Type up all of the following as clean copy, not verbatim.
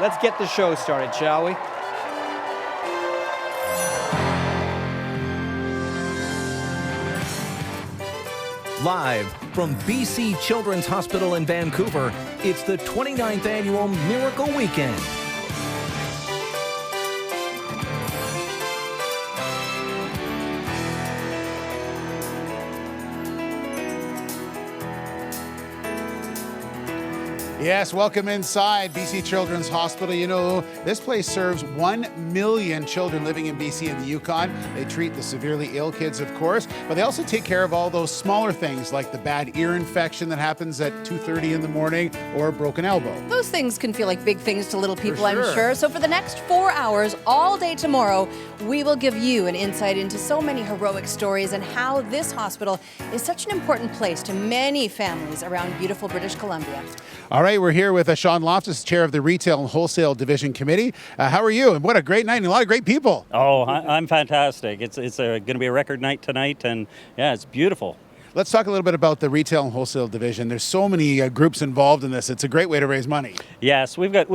Let's get the show started, shall we? Live from BC Children's Hospital in Vancouver, it's the 29th Annual Miracle Weekend. Yes, welcome inside BC Children's Hospital. You know, this place serves 1 million children living in BC and the Yukon. They treat the severely ill kids, of course, but they also take care of all those smaller things like the bad ear infection that happens at 2:30 in the morning or a broken elbow. Those things can feel like big things to little people, For sure. I'm sure. So for the next 4 hours, all day tomorrow, we will give you an insight into so many heroic stories and how this hospital is such an important place to many families around beautiful British Columbia. All right, we're here with Sean Loftus, chair of the Retail and Wholesale Division Committee. How are you? And what a great night and a lot of great people. Oh, I'm fantastic. It's going to be a record night tonight, and yeah, it's beautiful. Let's talk a little bit about the Retail and Wholesale Division. There's so many groups involved in this. It's a great way to raise money. Yes, we've got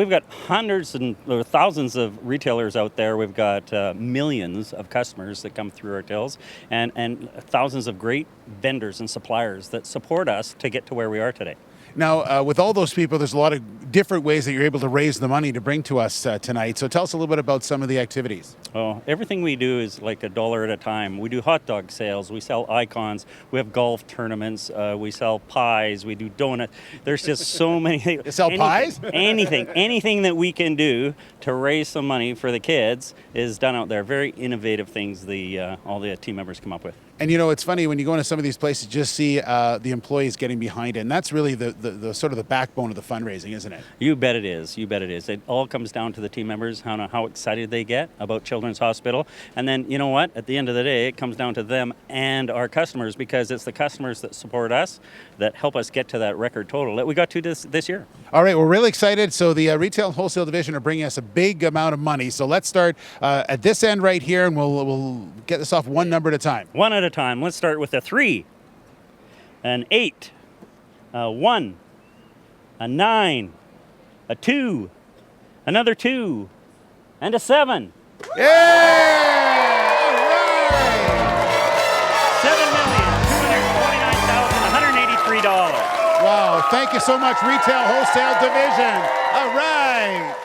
hundreds or thousands of retailers out there. We've got millions of customers that come through our tills, and thousands of great vendors and suppliers that support us to get to where we are today. Now, with all those people, there's a lot of different ways that you're able to raise the money to bring to us tonight. So tell us a little bit about some of the activities. Oh, everything we do is like $1 at a time. We do hot dog sales. We sell icons. We have golf tournaments. We sell pies. We do donuts. There's just so many. You sell pies? Anything that we can do to raise some money for the kids is done out there. Very innovative things all the team members come up with. And you know, it's funny when you go into some of these places, just see the employees getting behind it. And that's really the sort of the backbone of the fundraising, isn't it? You bet it is. You bet it is. It all comes down to the team members, how excited they get about Children's Hospital. And then, you know what? At the end of the day, it comes down to them and our customers, because it's the customers that support us that help us get to that record total that we got to this year. All right, we're really excited. So the Retail and Wholesale Division are bringing us a big amount of money. So let's start at this end right here, and we'll get this off one number at a time. One at a time. Let's start with a 3, an 8, a 1, a 9, a 2, another 2, and a 7. Yeah! All right! $7,249,183. Wow, thank you so much, Retail Wholesale Division. All right.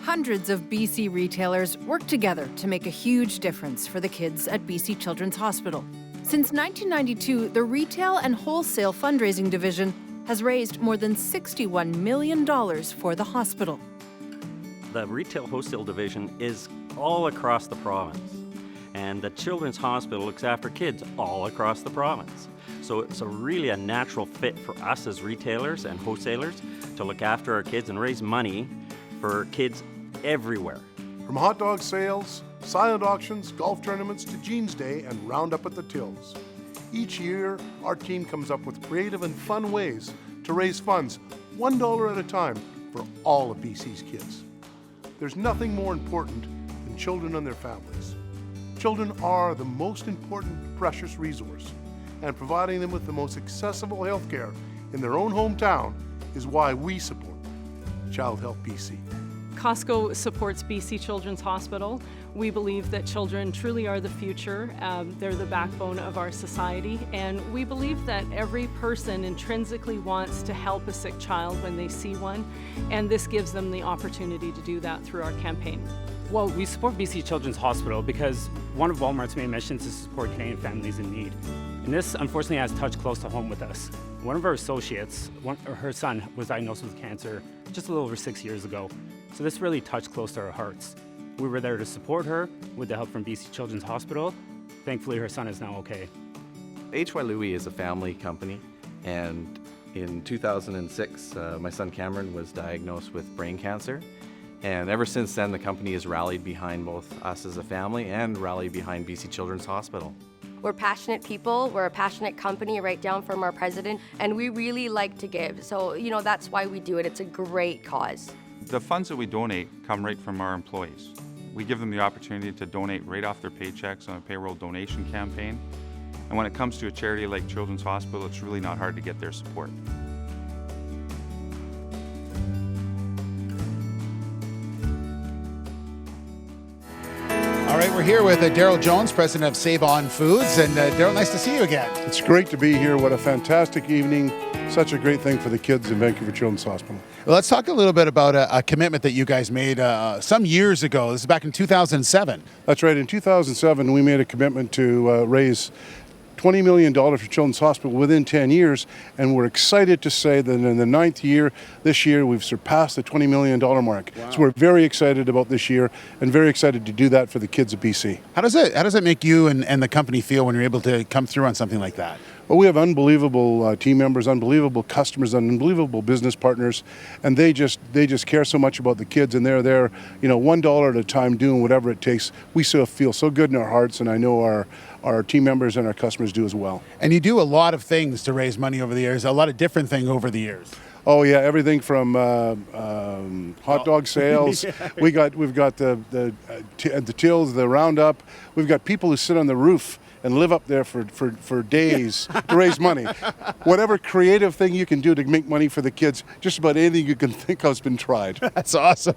Hundreds of BC retailers work together to make a huge difference for the kids at BC Children's Hospital. Since 1992, the Retail and Wholesale Fundraising Division has raised more than $61 million for the hospital. The Retail Wholesale Division is all across the province, and the Children's Hospital looks after kids all across the province. So it's really a natural fit for us as retailers and wholesalers to look after our kids and raise money for kids everywhere. From hot dog sales, silent auctions, golf tournaments to Jeans Day and Roundup at the Tills. Each year, our team comes up with creative and fun ways to raise funds, $1 at a time, for all of BC's kids. There's nothing more important than children and their families. Children are the most important, precious resource, and providing them with the most accessible health care in their own hometown is why we support Child Health BC. Costco supports BC Children's Hospital. We believe that children truly are the future. They're the backbone of our society, and we believe that every person intrinsically wants to help a sick child when they see one, and this gives them the opportunity to do that through our campaign. Well, we support BC Children's Hospital because one of Walmart's main missions is to support Canadian families in need. And this, unfortunately, has touched close to home with us. One of our associates, her son, was diagnosed with cancer just a little over 6 years ago. So this really touched close to our hearts. We were there to support her with the help from BC Children's Hospital. Thankfully, her son is now okay. HY Louis is a family company, and in 2006, my son Cameron was diagnosed with brain cancer. And ever since then, the company has rallied behind both us as a family and rallied behind BC Children's Hospital. We're passionate people, we're a passionate company right down from our president, and we really like to give. So, that's why we do it. It's a great cause. The funds that we donate come right from our employees. We give them the opportunity to donate right off their paychecks on a payroll donation campaign. And when it comes to a charity like Children's Hospital, it's really not hard to get their support. We're here with Daryl Jones, president of Save On Foods. And Daryl, nice to see you again. It's great to be here. What a fantastic evening. Such a great thing for the kids in Vancouver Children's Hospital. Well, let's talk a little bit about a commitment that you guys made some years ago. This is back in 2007. That's right. In 2007, we made a commitment to raise $20 million for Children's Hospital within 10 years, and we're excited to say that in the 9th year, this year, we've surpassed the $20 million mark. Wow. So we're very excited about this year and very excited to do that for the kids of BC. How does it make you and the company feel when you're able to come through on something like that? Well, we have unbelievable team members, unbelievable customers, and unbelievable business partners, and they just care so much about the kids, and they're there, $1 at a time, doing whatever it takes. We feel so good in our hearts, and I know our team members and our customers do as well. And you do a lot of things to raise money over the years, a lot of different things over the years. Oh yeah, everything from hot dog sales. Yeah. We've got the tills, the roundup. We've got people who sit on the roof and live up there for days to raise money. Whatever creative thing you can do to make money for the kids, just about anything you can think of has been tried. That's awesome.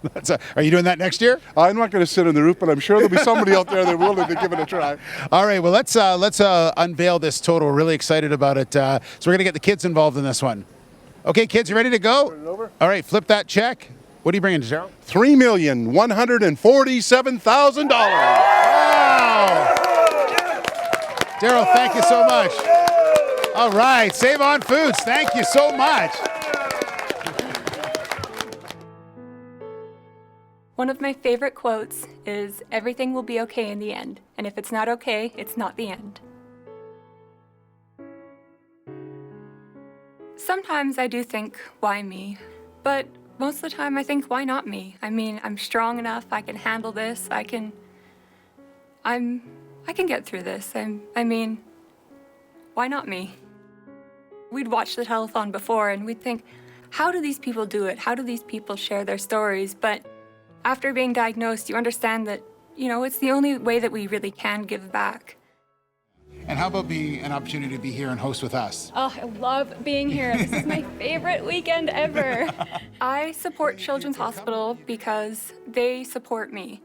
Are you doing that next year? I'm not going to sit on the roof, but I'm sure there'll be somebody out there that's willing to give it a try. All right, well, let's unveil this total. We're really excited about it. So we're going to get the kids involved in this one. Okay, kids, you ready to go? Turn it over. All right, flip that check. What are you bringing, Daryl? $3,147,000. Wow! Daryl, thank you so much. All right, Save On Foods, thank you so much. One of my favorite quotes is, "Everything will be okay in the end, and if it's not okay, it's not the end." Sometimes I do think, why me? But most of the time I think, why not me? I mean, I'm strong enough, I can handle this, I can get through this. I mean, why not me? We'd watch the telethon before and we'd think, how do these people do it? How do these people share their stories? But after being diagnosed, you understand that, it's the only way that we really can give back. And how about being an opportunity to be here and host with us? Oh, I love being here. This is my favorite weekend ever. I support Children's Hospital because they support me.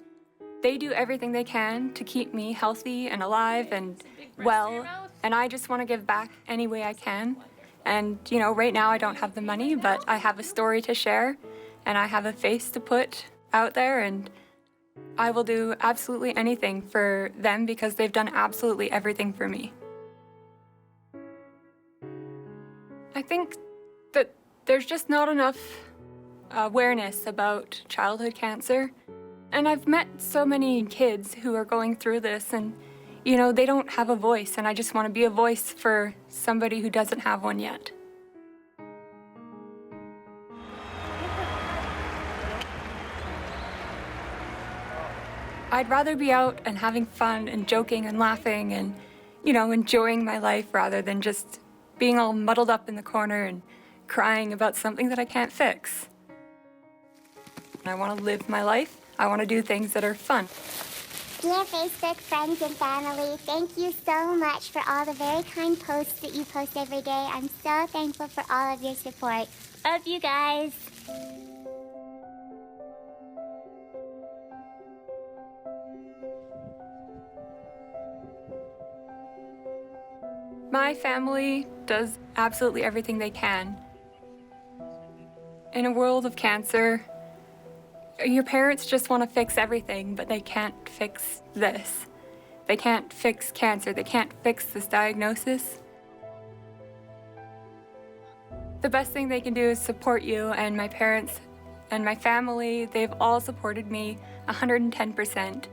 They do everything they can to keep me healthy and alive and well, and I just want to give back any way I can. And, right now I don't have the money, but I have a story to share, and I have a face to put out there, and I will do absolutely anything for them because they've done absolutely everything for me. I think that there's just not enough awareness about childhood cancer. And I've met so many kids who are going through this and, they don't have a voice, and I just want to be a voice for somebody who doesn't have one yet. I'd rather be out and having fun and joking and laughing and, enjoying my life rather than just being all muddled up in the corner and crying about something that I can't fix. I want to live my life. I want to do things that are fun. Dear Facebook friends and family, thank you so much for all the very kind posts that you post every day. I'm so thankful for all of your support. Love you guys. My family does absolutely everything they can. In a world of cancer, your parents just want to fix everything, but they can't fix this. They can't fix cancer. They can't fix this diagnosis. The best thing they can do is support you, and my parents and my family, they've all supported me 110%.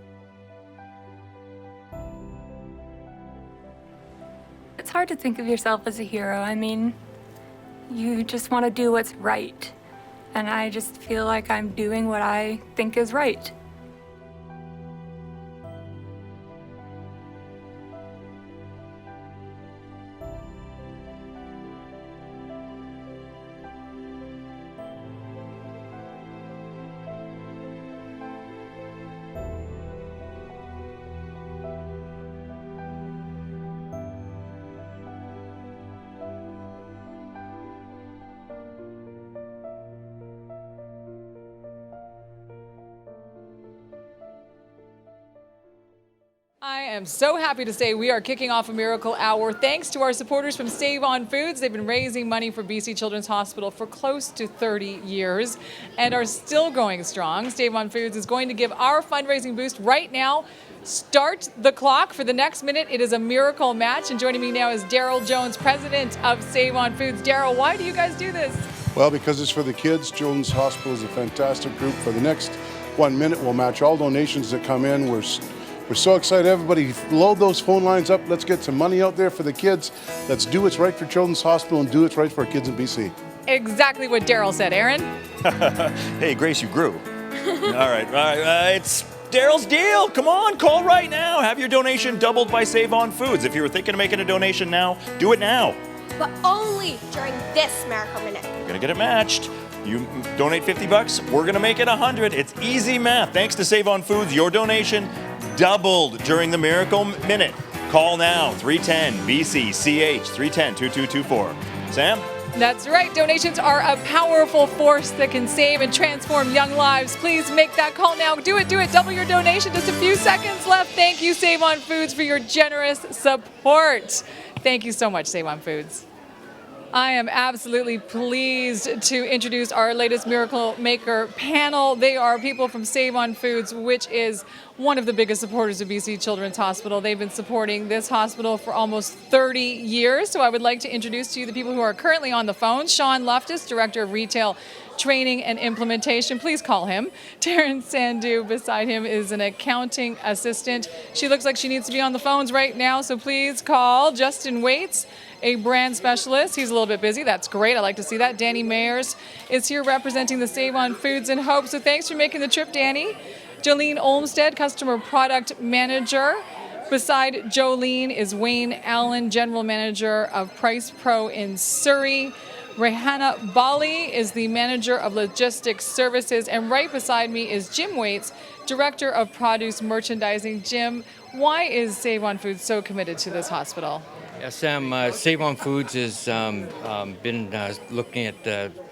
It's hard to think of yourself as a hero. I mean, you just want to do what's right. And I just feel like I'm doing what I think is right. am so happy to say we are kicking off a Miracle Hour thanks to our supporters from Save On Foods. They've been raising money for BC Children's Hospital for close to 30 years and are still going strong. Save On Foods is going to give our fundraising boost right now. Start the clock for the next minute. It is a miracle match. And joining me now is Daryl Jones, president of Save On Foods. Daryl, why do you guys do this? Well, because it's for the kids. Children's Hospital is a fantastic group. For the next 1 minute, we'll match all donations that come in. We're so excited. Everybody load those phone lines up. Let's get some money out there for the kids. Let's do what's right for Children's Hospital and do what's right for our kids in BC. Exactly what Daryl said. Aaron? Hey, Grace, you grew. All right. It's Daryl's deal. Come on, call right now. Have your donation doubled by Save On Foods. If you were thinking of making a donation now, do it now. But only during this Miracle Minute. You're going to get it matched. You donate $50, we're going to make it 100. It's easy math. Thanks to Save On Foods, your donation doubled during the Miracle Minute. Call now, 310-BC-CH, 310-2224. Sam? That's right. Donations are a powerful force that can save and transform young lives. Please make that call now. Do it. Double your donation. Just a few seconds left. Thank you, Save On Foods, for your generous support. Thank you so much, Save On Foods. I am absolutely pleased to introduce our latest Miracle Maker panel. They are people from Save On Foods, which is one of the biggest supporters of BC Children's Hospital. They've been supporting this hospital for almost 30 years. So I would like to introduce to you the people who are currently on the phone. Sean Loftus, Director of Retail Training and Implementation. Please call him. Taryn Sandhu beside him is an accounting assistant. She looks like she needs to be on the phones right now, so please call. Justin Waits, a brand specialist. He's a little bit busy. That's great. I like to see that. Danny Mayers is here representing the Save On Foods and Hope. So thanks for making the trip, Danny. Jolene Olmstead, Customer Product Manager. Beside Jolene is Wayne Allen, General Manager of Price Pro in Surrey. Rehanna Bali is the Manager of Logistics Services. And right beside me is Jim Waits, Director of Produce Merchandising. Jim, why is Save On Foods so committed to this hospital? Yeah, Sam, Save On Foods has been looking at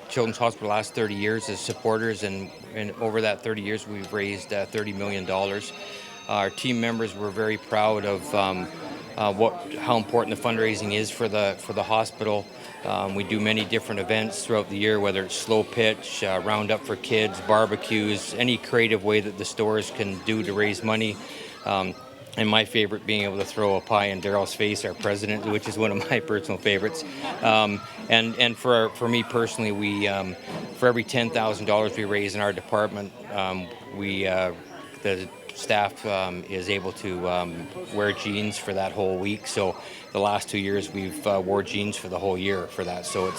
Children's Hospital the last 30 years as supporters, and over that 30 years we've raised $30 million. Our team members were very proud of how important the fundraising is for the hospital. We do many different events throughout the year, whether it's slow pitch, roundup for kids, barbecues, any creative way that the stores can do to raise money. And my favorite being able to throw a pie in Daryl's face, our president, which is one of my personal favorites. And for me personally, we for every $10,000 we raise in our department, the staff is able to wear jeans for that whole week. So the last 2 years we've wore jeans for the whole year for that. So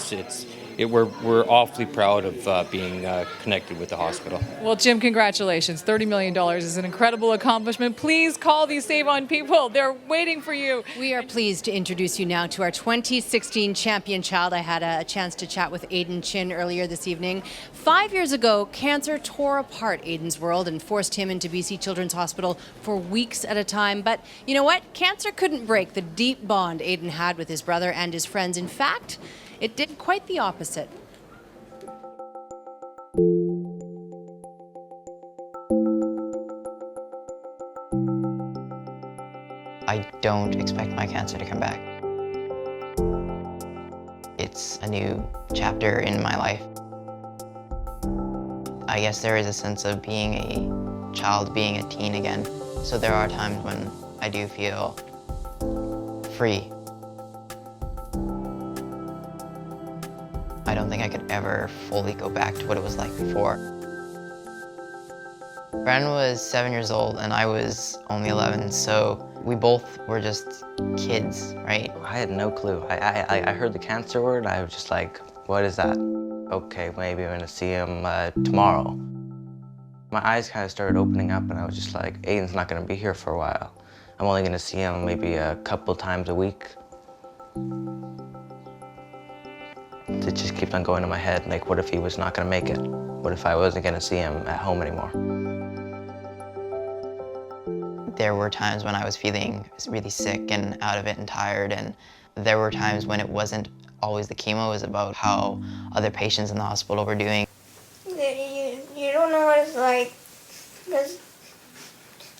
we're awfully proud of being connected with the hospital. Well, Jim, congratulations. $30 million is an incredible accomplishment. Please call these Save On people. They're waiting for you. We are pleased to introduce you now to our 2016 champion child. I had a chance to chat with Aiden Chin earlier this evening. 5 years ago, cancer tore apart Aiden's world and forced him into BC Children's Hospital for weeks at a time. But you know what? Cancer couldn't break the deep bond Aiden had with his brother and his friends. In fact, it did quite the opposite. I don't expect my cancer to come back. It's a new chapter in my life. I guess there is a sense of being a child, being a teen again. So there are times when I do feel free. I don't think I could ever fully go back to what it was like before. Bren was 7 years old and I was only 11, so we both were just kids, right? I had no clue. I heard the cancer word, I was just like, what is that? Okay, maybe I'm gonna see him tomorrow. My eyes kind of started opening up and I was just like, Aiden's not gonna be here for a while. I'm only gonna see him maybe a couple times a week. It just keeps on going in my head, like what if he was not gonna make it? What if I wasn't gonna see him at home anymore? There were times when I was feeling really sick and out of it and tired, and there were times when it wasn't always the chemo, it was about how other patients in the hospital were doing. You don't know what it's like, because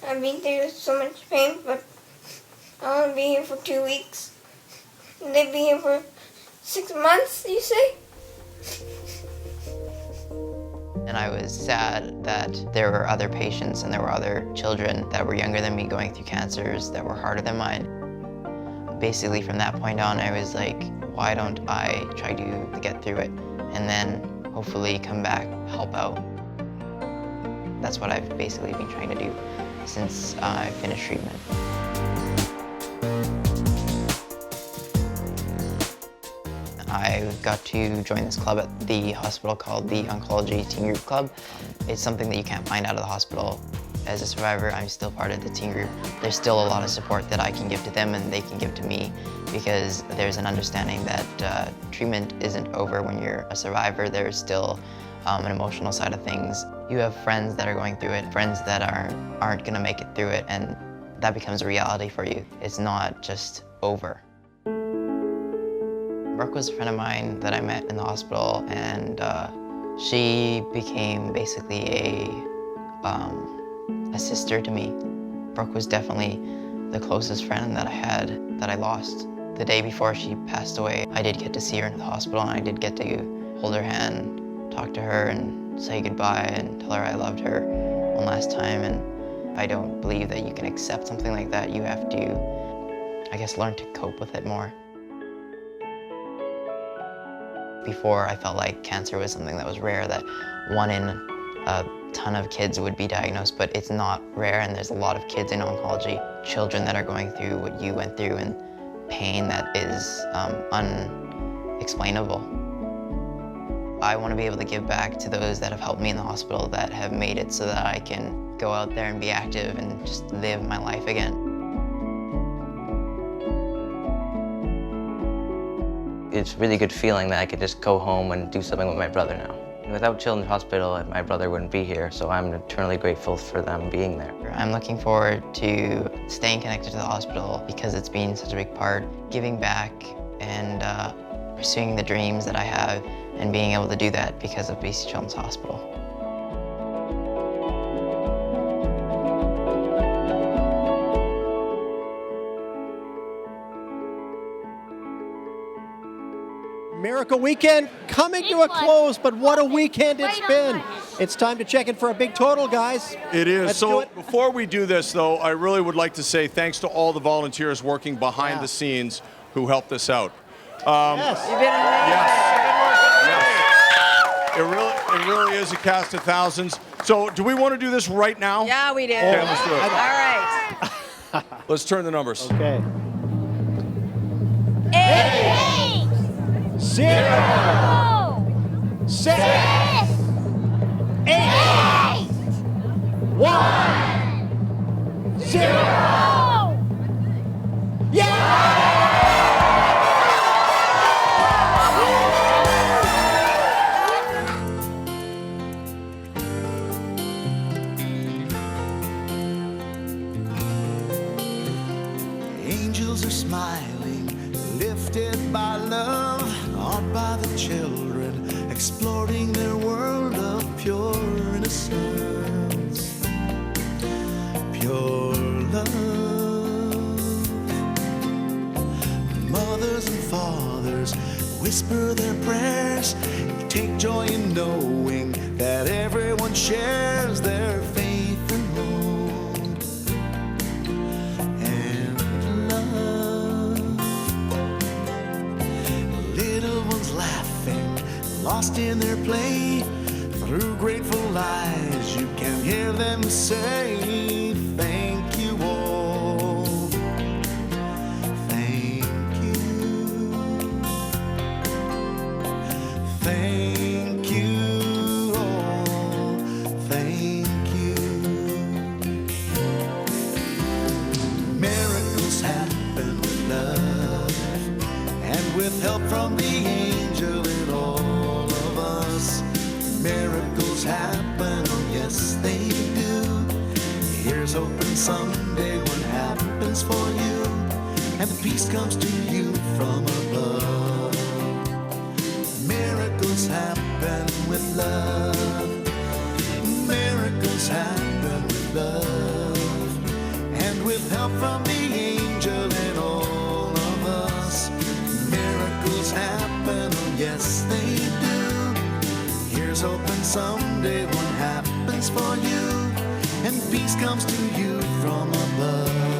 I've been through so much pain, but I want to be here for 2 weeks. And they'd be here for 6 months, you say? And I was sad that there were other patients and there were other children that were younger than me going through cancers that were harder than mine. Basically, from that point on, I was like, why don't I try to get through it and then hopefully come back, help out. That's what I've basically been trying to do since I finished treatment. I got to join this club at the hospital called the Oncology Teen Group Club. It's something that you can't find out of the hospital. As a survivor, I'm still part of the teen group. There's still a lot of support that I can give to them and they can give to me because there's an understanding that treatment isn't over when you're a survivor. There's still an emotional side of things. You have friends that are going through it, friends that aren't gonna make it through it, and that becomes a reality for you. It's not just over. Brooke was a friend of mine that I met in the hospital, and she became basically a sister to me. Brooke was definitely the closest friend that I had that I lost. The day before she passed away, I did get to see her in the hospital, and I did get to hold her hand, talk to her, and say goodbye, and tell her I loved her one last time. And I don't believe that you can accept something like that. You have to, I guess, learn to cope with it more. Before, I felt like cancer was something that was rare, that 1 in a ton of kids would be diagnosed, but it's not rare, and there's a lot of kids in oncology, children that are going through what you went through, and pain that is unexplainable. I want to be able to give back to those that have helped me in the hospital, that have made it so that I can go out there and be active and just live my life again. It's a really good feeling that I could just go home and do something with my brother now. Without Children's Hospital, my brother wouldn't be here, so I'm eternally grateful for them being there. I'm looking forward to staying connected to the hospital because it's been such a big part, giving back and pursuing the dreams that I have and being able to do that because of BC Children's Hospital. Miracle Weekend coming to a close, but what a weekend it's been. It's time to check in for a big total, guys. It is. Let's do it. Before we do this, though, I really would like to say thanks to all the volunteers working behind the scenes who helped us out. Yes. You've been amazing. Yes. It really is a cast of thousands. So do we want to do this right now? Yeah, we do. Okay, let's do it. All right. Let's turn the numbers. Okay. 8, 0, 6, 8, 1, 0. Yeah! Angels are smiling, lifted by love, awed by the children, exploring their world of pure innocence, pure love. Mothers and fathers whisper their prayers, take joy in knowing that everyone shares their faith and hope and love. Little ones laughing, lost in their play, through grateful eyes you can hear them say, thank you all, thank you, thank you all, thank you. Miracles happen with love and with help from the angel in all of us. Miracles happen, oh yes they do. Here's hoping someday what happens for you, and the peace comes to you from above. Miracles happen with love. Miracles happen with love, and with help from the angel Here's hoping someday one happens for you, and peace comes to you from above.